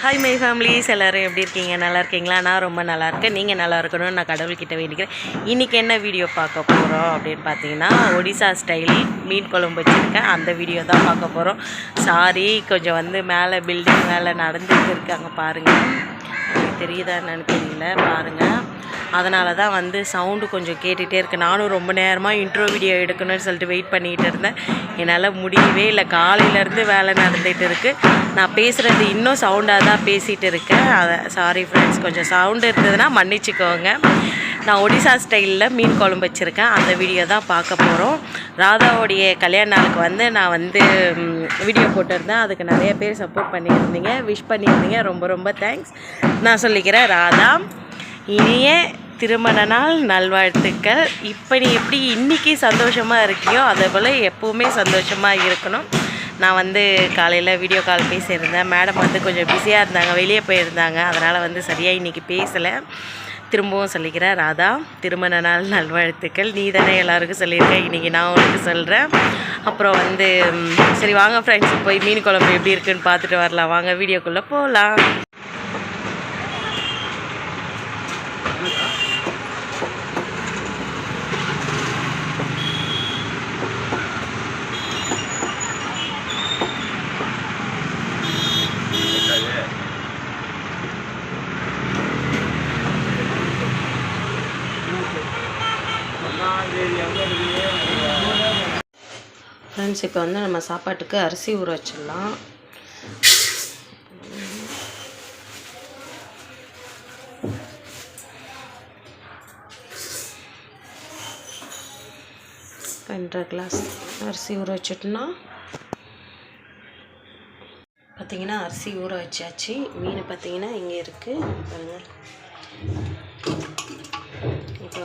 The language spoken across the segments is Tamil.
ஹாய் மை ஃபேமிலிஸ் எல்லோரும் எப்படி இருக்கீங்க? நல்லா இருக்கீங்களா? நான் ரொம்ப நல்லா இருக்கேன். நீங்கள் நல்லா இருக்கணும்னு நான் கடவுள்கிட்ட வேண்டிக்கிறேன். இன்றைக்கி என்ன வீடியோ பார்க்க போகிறோம் அப்படின்னு பார்த்தீங்கன்னா, ஒடிசா ஸ்டைல் மீன் குழம்பு வச்சுருக்கேன். அந்த வீடியோ தான் பார்க்க போகிறோம். சாரி, கொஞ்சம் மேலே பில்டிங் வேலை நடந்துட்டு இருக்காங்க பாருங்கள். தெரியுதா என்னன்னு தெரியல, பாருங்கள். அதனால தான் சவுண்டு கொஞ்சம் கேட்டுகிட்டே இருக்குது. நானும் ரொம்ப நேரமாக இன்ட்ரோ வீடியோ எடுக்கணும்னு சொல்லிட்டு வெயிட் பண்ணிகிட்டு இருந்தேன். என்னால் முடியவே இல்லை. காலையிலேருந்து வேலை நடந்துகிட்டு இருக்குது. நான் பேசுகிறது இன்னும் சவுண்டாக தான் பேசிகிட்டு இருக்கேன். அதை சாரி ஃப்ரெண்ட்ஸ், கொஞ்சம் சவுண்டு இருந்ததுன்னா மன்னிச்சிக்கோங்க. நான் ஒடிசா ஸ்டைலில் மீன் குழம்பு வச்சுருக்கேன். அந்த வீடியோ தான் பார்க்க போகிறோம். ராதாவுடைய கல்யாண நாளுக்கு நான் வீடியோ போட்டிருந்தேன். அதுக்கு நிறைய பேர் சப்போர்ட் பண்ணியிருந்தீங்க, விஷ் பண்ணியிருந்தீங்க. ரொம்ப ரொம்ப தேங்க்ஸ். நான் சொல்லிக்கிறேன், ராதா, இனிய திருமண நாள் நல்வாழ்த்துக்கள். இப்போ நீ எப்படி இன்றைக்கி சந்தோஷமாக இருக்கியோ அதே போல் எப்போவுமே சந்தோஷமாக இருக்கணும். நான் காலையில் வீடியோ கால் பேசியிருந்தேன். மேடம் கொஞ்சம் பிஸியாக இருந்தாங்க, வெளியே போயிருந்தாங்க. அதனால் சரியாக இன்றைக்கி பேசலை. திரும்பவும் சொல்லிக்கிறேன், ராதா, திருமண நாள் நல்வாழ்த்துக்கள். நீ தானே எல்லாருக்கும் சொல்லியிருக்கேன், இன்றைக்கி நான் உனக்கு சொல்கிறேன். அப்புறம் சரி வாங்க ஃப்ரெண்ட்ஸ், போய் மீன் குழம்பு எப்படி இருக்குன்னு பார்த்துட்டு வரலாம். வாங்க வீடியோக்குள்ளே போகலாம். ஃப்ரெண்ட்ஸ், இப்போ நம்ம சாப்பாட்டுக்கு அரிசி ஊற வச்சிடலாம். ரெண்டரை கிளாஸ் அரிசி ஊற வச்சுட்டோன்னா பார்த்திங்கன்னா அரிசி ஊற வச்சாச்சு. மீன் பார்த்திங்கன்னா இங்கே இருக்குது பாருங்கள். இப்போ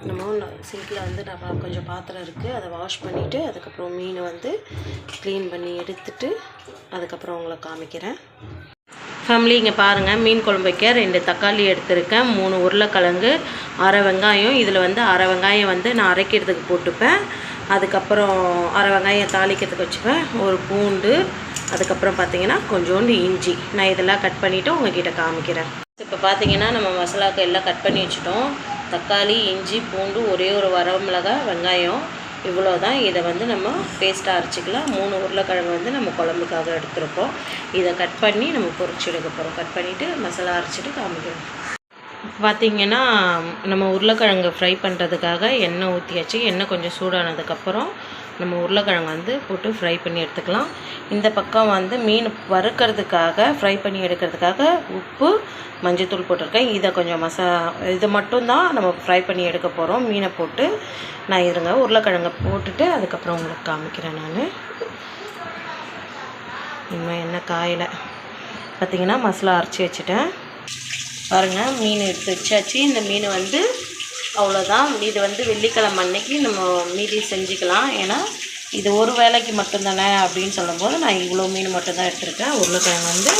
நம்ம சிங்கில் நம்ம கொஞ்சம் பாத்திரம் இருக்குது, அதை வாஷ் பண்ணிவிட்டு அதுக்கப்புறம் மீன் க்ளீன் பண்ணி எடுத்துட்டு அதுக்கப்புறம் உங்களை காமிக்கிறேன். ஃபேமிலி, இங்கே பாருங்கள், மீன் குழம்பு வைக்க 2 தக்காளி எடுத்திருக்கேன், 3 உருளைக்கிழங்கு, அரை வெங்காயம். இதில் அரை வெங்காயம் நான் அரைக்கிறதுக்கு போட்டுப்பேன். அதுக்கப்புறம் அரை வெங்காயம் தாளிக்கிறதுக்கு வச்சுப்பேன். ஒரு பூண்டு, அதுக்கப்புறம் பார்த்திங்கன்னா கொஞ்சோண்டு இஞ்சி. நான் இதெல்லாம் கட் பண்ணிவிட்டு உங்கள்கிட்ட காமிக்கிறேன். இப்போ பார்த்திங்கன்னா நம்ம மசாலாவுக்கு எல்லாம் கட் பண்ணி வச்சுட்டோம். தக்காளி, இஞ்சி, பூண்டு, ஒரே ஒரு வரமிளகாய், வெங்காயம், இவ்வளோ தான். இதை நம்ம பேஸ்ட்டாக அரைச்சிக்கலாம். 3 உருளைக்கிழங்கு நம்ம குழம்புக்காக எடுத்துருக்கோம். இதை கட் பண்ணி நம்ம பொரிச்சு எடுக்க போகிறோம். கட் பண்ணிவிட்டு மசாலா அரைச்சிட்டு காமிக்கிறோம். பார்த்திங்கன்னா நம்ம உருளைக்கிழங்கு ஃப்ரை பண்ணுறதுக்காக எண்ணெய் ஊற்றியாச்சு. எண்ணெய் கொஞ்சம் சூடானதுக்கப்புறம் நம்ம உருளைக்கிழங்கு போட்டு ஃப்ரை பண்ணி எடுத்துக்கலாம். இந்த பக்கம் மீன் வறுக்கிறதுக்காக, ஃப்ரை பண்ணி எடுக்கிறதுக்காக உப்பு, மஞ்சத்தூள் போட்டிருக்கேன். இதை கொஞ்சம் இது மட்டும்தான் நம்ம ஃப்ரை பண்ணி எடுக்க போகிறோம். மீனை போட்டு நான் இருங்க உருளைக்கிழங்கை போட்டுட்டு அதுக்கப்புறம் உங்களுக்கு காமிக்கிறேன். நான் இன்னும் என்ன காயில் பார்த்திங்கன்னா மசாலா அரைச்சி வச்சுட்டேன். பாருங்கள், மீன் எடுத்து வச்சாச்சு. இந்த மீன் அவ்வளோதான். இது வெள்ளிக்கிழமை அன்னைக்கு நம்ம மீதி செஞ்சுக்கலாம். ஏன்னா இது ஒரு வேளைக்கு மட்டும்தானே அப்படின்னு சொல்லும்போது நான் இவ்வளோ மீன் மட்டும்தான் எடுத்துருக்கேன். உருளைக்கிழங்கு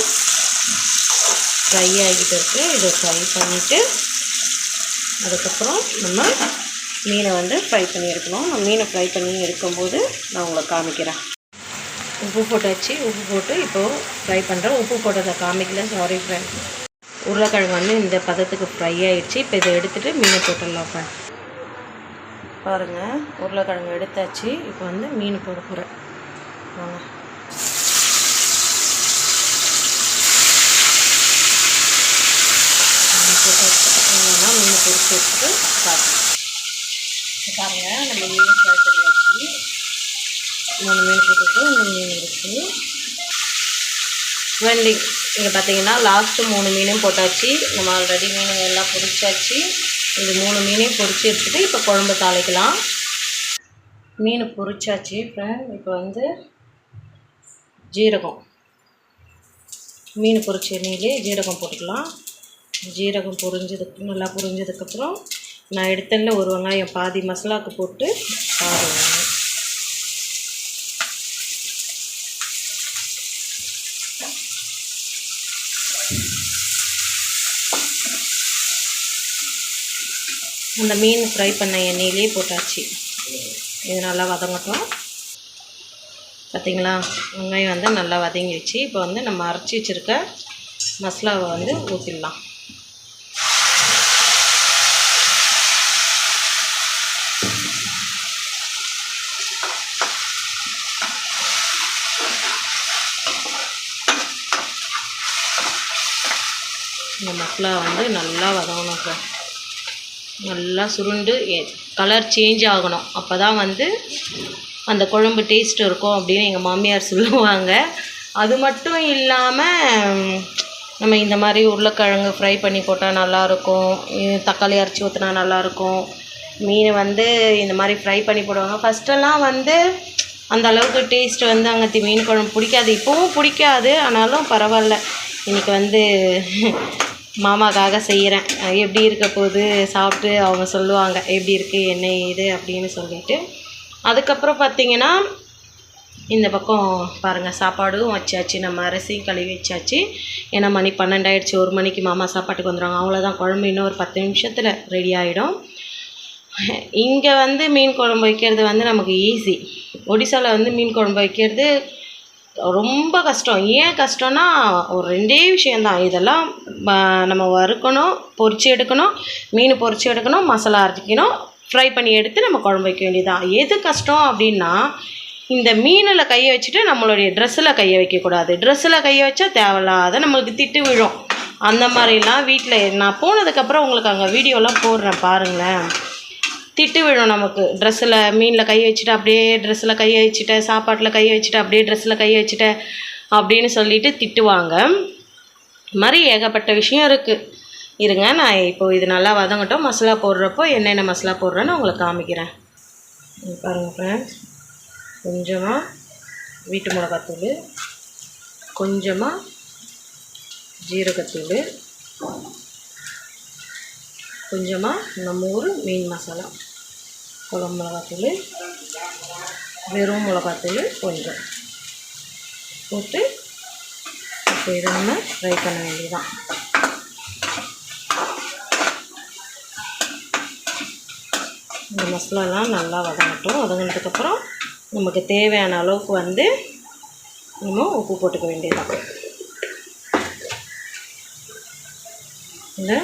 ஃப்ரை ஆகிட்டு இருக்குது. இதை ஃப்ரை பண்ணிவிட்டு அதுக்கப்புறம் நம்ம மீனை ஃப்ரை பண்ணி எடுக்கணும். நான் மீனை ஃப்ரை பண்ணி எடுக்கும்போது நான் உங்களை காமிக்கிறேன். உப்பு போட்டாச்சு. உப்பு போட்டு இப்போது ஃப்ரை பண்ணுறேன். உப்பு போட்டதை காமிக்கல, சாரி ஃப்ரெண்ட். உருளைக்கிழங்கு இந்த பதத்துக்கு ஃப்ரை ஆகிடுச்சு. இப்போ இதை எடுத்துகிட்டு மீனை போட்டுடலாம். பாருங்கள், உருளைக்கிழங்கு எடுத்தாச்சு. இப்போ மீன் போட போகிறேன். வாங்க. மீன் பொரிச்சு எடுத்துட்டு பார்க்கலாம். பாருங்கள், நம்ம மீன் ஃப்ரை பண்ணியாச்சு. 3 மீன் போட்டுட்டு இன்னும் மீன் இருக்குது. இங்கே பார்த்தீங்கன்னா லாஸ்ட்டு 3 மீனையும் போட்டாச்சு. நம்ம ஆல்ரெடி மீன் எல்லாம் பொரிச்சாச்சு. இது 3 மீனையும் பொரிச்சு எடுத்துகிட்டு இப்போ குழம்பு தாளிக்கலாம். மீன் பொரிச்சாச்சு ஃப்ரெண்ட். இப்போ ஜீரகம், மீன் பொரிச்ச எண்ணெயிலே ஜீரகம் போட்டுக்கலாம். ஜீரகம் நல்லா பொரிஞ்சதுக்கப்புறம் நான் எடுத்தேன்ல ஒரு வெங்காயம், பாதி மசாலாவுக்கு போட்டு பாருங்கள். அந்த மீன் ஃப்ரை பண்ண எண்ணெயிலே போட்டாச்சு. இது நல்லா வதங்கட்டும். பார்த்திங்களா, வெங்காயம் வந்து நல்லா வதங்கிடுச்சு. இப்போ வந்து நம்ம அரைச்சி வச்சுருக்க மசாலாவை வந்து ஊற்றிடலாம். இந்த மசாலா வந்து நல்லா வதங்கணும் சார். நல்லா சுருண்டு கலர் சேஞ்ச் ஆகணும். அப்போ தான் வந்து அந்த குழம்பு டேஸ்ட் இருக்கும் அப்படின்னு எங்கள் மாமியார் சொல்லுவாங்க. அது மட்டும் இல்லாமல் நம்ம இந்த மாதிரி உருளைக்கிழங்கு ஃப்ரை பண்ணி போட்டால் நல்லாயிருக்கும். தக்காளி அரைச்சி ஊற்றினா நல்லாயிருக்கும். மீன் வந்து இந்த மாதிரி ஃப்ரை பண்ணி போடுவாங்க. ஃபஸ்ட்டெல்லாம் வந்து அந்த அளவுக்கு டேஸ்ட் வந்து அங்கே மீன் குழம்பு பிடிக்காது. இப்போவும் பிடிக்காது. ஆனாலும் பரவாயில்ல. இன்றைக்கி வந்து மாமாக்காக செய்கிறேன். எப்படி இருக்க போது சாப்பிட்டு அவங்க சொல்லுவாங்க எப்படி இருக்குது என்ன ஏது அப்படின்னு சொல்லிட்டு. அதுக்கப்புறம் பார்த்திங்கன்னா இந்த பக்கம் பாருங்கள், சாப்பாடும் வச்சாச்சு. நம்ம அரிசியும் கழுவி வச்சாச்சு. ஏன்னா மணி 12 ஆகிடுச்சு. 1 மணிக்கு மாமா சாப்பாட்டுக்கு வந்துடுவாங்க. அவ்வளோதான், குழம்பு இன்னும் ஒரு 10 நிமிஷத்தில் ரெடி ஆகிடும். இங்கே வந்து மீன் குழம்பு வைக்கிறது வந்து நமக்கு ஈஸி. ஒடிசாவில் வந்து மீன் குழம்பு வைக்கிறது ரொம்ப கஷ்டம். ஏன் கஷ்டம்னா ஒரு 2 விஷயந்தான். இதெல்லாம் நம்ம வறுக்கணும், பொரித்து எடுக்கணும், மீன் பொரித்து எடுக்கணும், மசாலா அரைக்கணும், ஃப்ரை பண்ணி எடுத்து நம்ம குழம்பு வைக்க வேண்டியதுதான். எது கஷ்டம் அப்படின்னா இந்த மீனில் கையை வச்சுட்டு நம்மளுடைய ட்ரெஸ்ஸில் கையை வைக்கக்கூடாது. ட்ரெஸ்ஸில் கையை வச்சா தேவையில்லாத நம்மளுக்கு திட்டு விழும். அந்த மாதிரிலாம் வீட்டில் நான் போனதுக்கப்புறம் உங்களுக்கு அங்கே வீடியோலாம் போடுறேன் பாருங்களேன். திட்டு விழும் நமக்கு. ட்ரெஸ்ஸில் மீனில் கை வச்சுட்டு அப்படியே ட்ரெஸ்ஸில் கையை வச்சுட்டேன், சாப்பாட்டில் கையை வச்சுட்டு அப்படியே ட்ரெஸ்ஸில் கையை வச்சுட்டேன் அப்படின்னு சொல்லிட்டு திட்டுவாங்க. இது மாதிரி ஏகப்பட்ட விஷயம் இருக்குது. இருங்க, நான் இப்போது இது நல்லா வதங்கட்டும். மசாலா போடுறப்போ என்னென்ன மசாலா போடுறேன்னு உங்களுக்கு காமிக்கிறேன். பாருங்கள் ஃப்ரெண்ட்ஸ், கொஞ்சமாக வீட்டு மிளகாத்தூள், கொஞ்சமாக ஜீரகத்தூள், கொஞ்சமாக நம்ம ஊர் மீன் மசாலா, குழம்பு மிளகாத்தூள், வெறும் மிளகாத்தூள் கொஞ்சம் போட்டு இப்போ இதை நம்ம ஃப்ரை பண்ண வேண்டியதுதான். இந்த மசாலாலாம் நல்லா வதங்கட்டும். வதங்கினதுக்கப்புறம் நமக்கு தேவையான அளவுக்கு வந்து நம்ம உப்பு போட்டுக்க வேண்டியதுதான். இந்த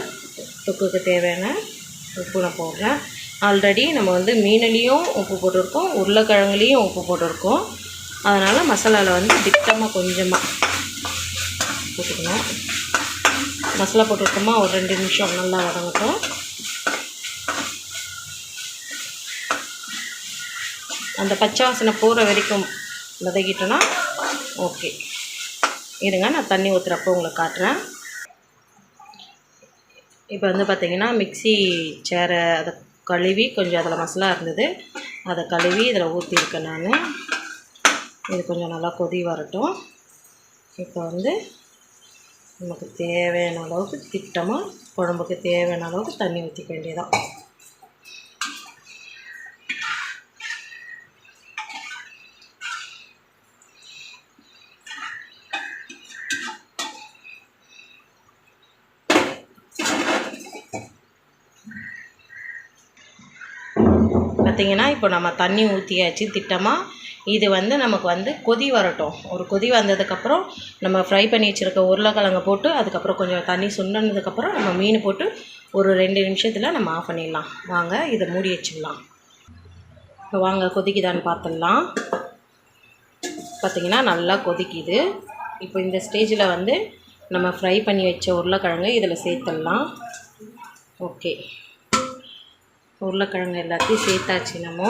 தொக்குக்கு தேவையான உப்பு நான் போடுறேன். ஆல்ரெடி நம்ம வந்து மீனிலையும் உப்பு போட்டிருக்கோம், உருளைக்கிழங்குலேயும் உப்பு போட்டிருக்கோம். அதனால் மசாலாவில் வந்து திட்டமாக கொஞ்சமாக போட்டுக்கணும். மசாலா போட்டுருக்கோமா, ஒரு 2 நிமிஷம் நல்லா வதங்கட்டும். அந்த பச்சை வாசனை போகிற வரைக்கும் வதக்கிட்டோன்னா ஓகே. இருங்க, நான் தண்ணி ஊற்றுறப்போ உங்களுக்கு காட்டுறேன். இப்போ வந்து பார்த்திங்கன்னா மிக்ஸி சேரை அதை கழுவி கொஞ்சம் அதில் மசாலா இருந்தது, அதை கழுவி இதில் ஊற்றிருக்கேன் நான். இது கொஞ்சம் நல்லா கொதி வரட்டும். இப்போ வந்து நமக்கு தேவையான அளவுக்கு திட்டமாக குழம்புக்கு தேவையான அளவுக்கு தண்ணி ஊற்றிக்க வேண்டியதான். பார்த்திங்கன்னா இப்போ நம்ம தண்ணி ஊற்றியாச்சு திட்டமாக. இது வந்து நமக்கு வந்து கொதி வரட்டும். ஒரு கொதி வந்ததுக்கப்புறம் நம்ம ஃப்ரை பண்ணி வச்சுருக்க உருளைக்கிழங்க போட்டு அதுக்கப்புறம் கொஞ்சம் தண்ணி சுண்டினதுக்கப்புறம் நம்ம மீன் போட்டு ஒரு 2 நிமிஷத்தில் நம்ம ஆஃப் பண்ணிடலாம். வாங்க இதை மூடி வச்சிடலாம். இப்போ வாங்க கொதிக்குதான்னு பார்த்துடலாம். பார்த்திங்கன்னா நல்லா கொதிக்குது. இப்போ இந்த ஸ்டேஜில் வந்து நம்ம ஃப்ரை பண்ணி வச்ச உருளைக்கிழங்கு இதில் சேர்த்துடலாம். ஓகே, உருளைக்கிழங்கு எல்லாத்தையும் சேர்த்தாச்சு. நம்ம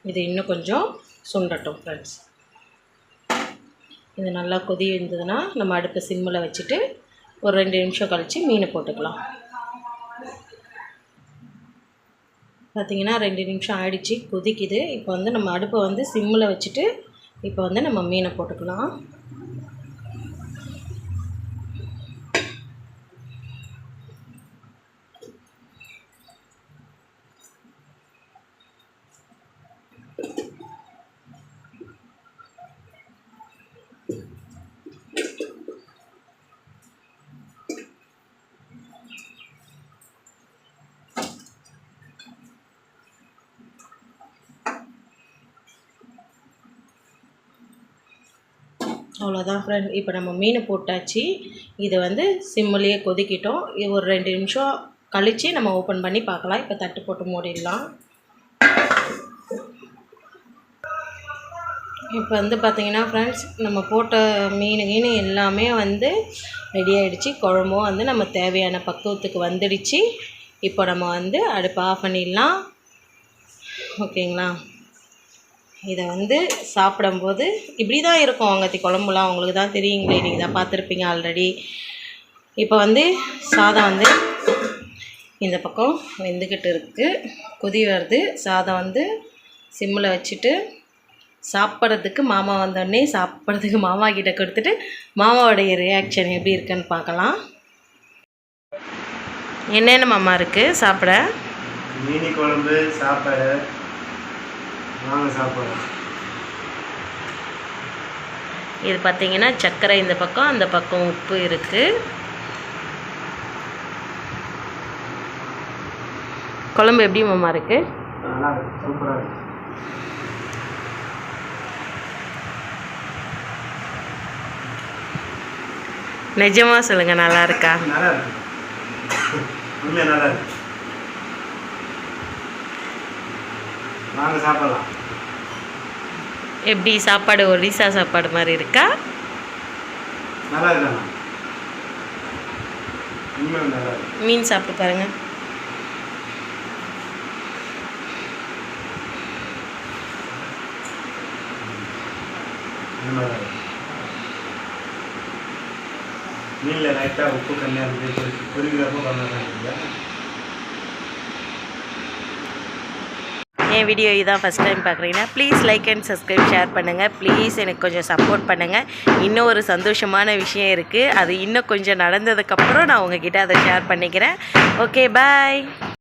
இது இன்னும் கொஞ்சம் சுண்டட்டும் ஃப்ரெண்ட்ஸ். இது நல்லா கொதி இருந்ததுன்னா நம்ம அடுப்பை சிம்மில் வச்சுட்டு ஒரு 2 நிமிஷம் கழித்து மீனை போட்டுக்கலாம். பார்த்திங்கன்னா 2 நிமிஷம் ஆயிடுச்சு, கொதிக்குது. இப்போ வந்து நம்ம அடுப்பை வந்து சிம்மில் வச்சுட்டு இப்போ வந்து நம்ம மீனை போட்டுக்கலாம். அவ்வளோதான் ஃப்ரெண்ட். இப்போ நம்ம மீன் போட்டாச்சு. இதை வந்து சிம்மிலேயே கொதிக்கிட்டோம். இது ஒரு 2 நிமிஷம் கழித்து நம்ம ஓப்பன் பண்ணி பார்க்கலாம். இப்போ தட்டு போட்டு மூடிடலாம். இப்போ வந்து பார்த்திங்கன்னா ஃப்ரெண்ட்ஸ், நம்ம போட்ட மீன் எல்லாமே வந்து ரெடி ஆகிடுச்சு. குழம்பும் வந்து நம்ம தேவையான பக்குவத்துக்கு வந்துடுச்சு. இப்போ நம்ம வந்து அடுப்பை ஆஃப் பண்ணிடலாம். ஓகேங்களா? இதை வந்து சாப்பிடும்போது இப்படி தான் இருக்கும் அங்கத்தி குழம்புலாம். உங்களுக்கு தான் தெரியுங்களே, நீங்கள் தான் பார்த்துருப்பீங்க ஆல்ரெடி. இப்போ வந்து சாதம் வந்து இந்த பக்கம் வெந்துக்கிட்டு இருக்குது, கொதி வருது. சாதம் வந்து சிம்மில் வச்சுட்டு சாப்பிட்றதுக்கு மாமா வந்தோடனே சாப்பிட்றதுக்கு மாமா கிட்ட கொடுத்துட்டு மாமாவோடைய ரியாக்ஷன் எப்படி இருக்குன்னு பார்க்கலாம். என்னென்ன மாமா இருக்குது சாப்பிட? மீன் குழம்பு, சாப்பாடு. வாங்க சாப்பிடலாம். இது பார்த்தீங்கன்னா சர்க்கரை இந்த பக்கம், அந்த பக்கம் உப்பு இருக்குது. குழம்பு எப்படி மாமா இருக்குது? நல்லா இருக்கு, சூப்பராக இருக்கு. நிஜமாக சொல்லுங்கள், நல்லா இருக்கா? நல்லா இருக்கு, உண்மையாக நல்லா இருக்கு. வாங்க சாப்பிடலாம். எப்படி சாப்பாடு ஒடிசா சாப்பாடு மாதிரி இருக்கா? நல்லா இருக்காண்ணா, உண்மையாக நல்லா இருக்கு. மீன் சாப்பிட்டு பாருங்கள். நல்லா இருக்கு. மீனில் லைட்டாக உப்பு கம்மியாக இருந்து பொரிக்கிறப்போ பண்ணாங்க. என் வீடியோ இதான் ஃபஸ்ட் டைம் பார்க்குறீங்கன்னா please like and subscribe, share பண்ணுங்கள். ப்ளீஸ் எனக்கு கொஞ்சம் சப்போர்ட் பண்ணுங்கள். இன்னும் ஒரு சந்தோஷமான விஷயம் இருக்குது, அது இன்னும் கொஞ்சம் நடந்ததுக்கப்புறம் நான் உங்ககிட்ட அதை ஷேர் பண்ணிக்கிறேன். ஓகே, பாய்.